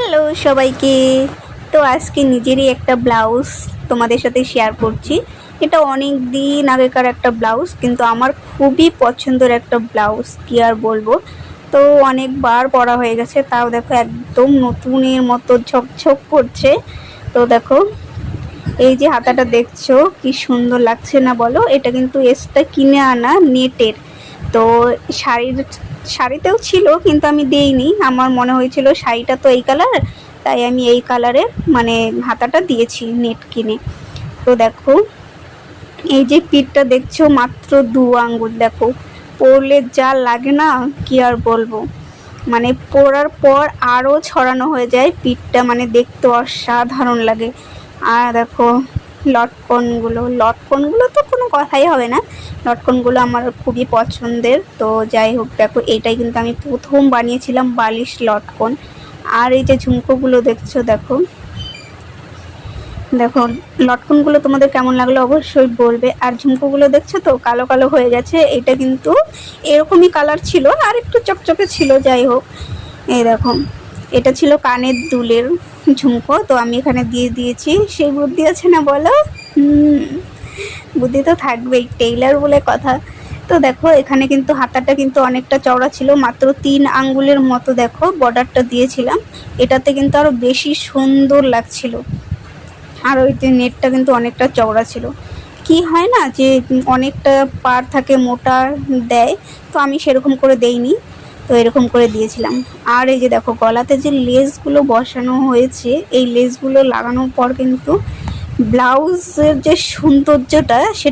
Hello সবাইকে। তো আজকে নিজেরই একটা ব্লাউজ তোমাদের সাথে শেয়ার করছি। এটা অনেক দিন আগেকার একটা ব্লাউজ, কিন্তু আমার খুবই পছন্দের একটা ব্লাউজ, কি আর বলবো। তো অনেকবার পরা হয়ে গেছে, তাও দেখো একদম নতুনের মতো ঝকঝক করছে। তো দেখো এই যে হাতাটা দেখছো কি সুন্দর লাগছে না বলো। এটা কিন্তু এক্সট্রা কিনে আনা নেটের। তো শাড়িতেও ছিল, কিন্তু আমি দেইনি। আমার মনে হয়েছিল শাড়িটা তো এই কালার, তাই আমি এই কালারের মানে হাতাটা দিয়েছি নেট কিনে। তো দেখো এই যে পিঠটা দেখছো, মাত্র 2 আঙ্গুল। দেখো পরলে যা লাগে না, কি আর বলবো। মানে পরার পর আরও ছড়ানো হয়ে যায় পিঠটা, মানে দেখতে অসাধারণ লাগে। আর দেখো লটকনগুলো তো কোনো কথাই হবে না। লটকনগুলো আমার খুবই পছন্দের। তো যাই হোক, দেখো এইটাই কিন্তু আমি প্রথম বানিয়েছিলাম বালিশ লটকন। আর এই যে ঝুমকোগুলো দেখছো, দেখো দেখো লটকনগুলো তোমাদের কেমন লাগলো অবশ্যই বলবে। আর ঝুমকোগুলো দেখছো তো কালো কালো হয়ে গেছে, এটা কিন্তু এরকমই কালার ছিল, আর একটু চকচকে ছিল। যাই হোক, এই দেখো এটা ছিল কানের দুলের ঝুমকো, তো আমি এখানে দিয়ে দিয়েছি। সেই বুদ্ধি আছে না বলো? বুদ্ধি তো থাকবেই, টেইলার বলে কথা। তো দেখো এখানে কিন্তু হাতাটা কিন্তু অনেকটা চওড়া ছিল, মাত্র 3 আঙ্গুলের মতো দেখো বর্ডারটা দিয়েছিলাম। এটাতে কিন্তু আরো বেশি সুন্দর লাগছিল। আর ওই নেটটা কিন্তু অনেকটা চওড়া ছিল। কি হয় না যে অনেকটা পার থাকে মোটা দেয়, তো আমি সেরকম করে দেইনি, তো এরকম করে দিয়েছিলাম। আর এই যে দেখো গলাতে যে লেসগুলো বসানো হয়েছে, এই লেসগুলো লাগানোর পর কিন্তু ব্লাউজের যে সৌন্দর্যটা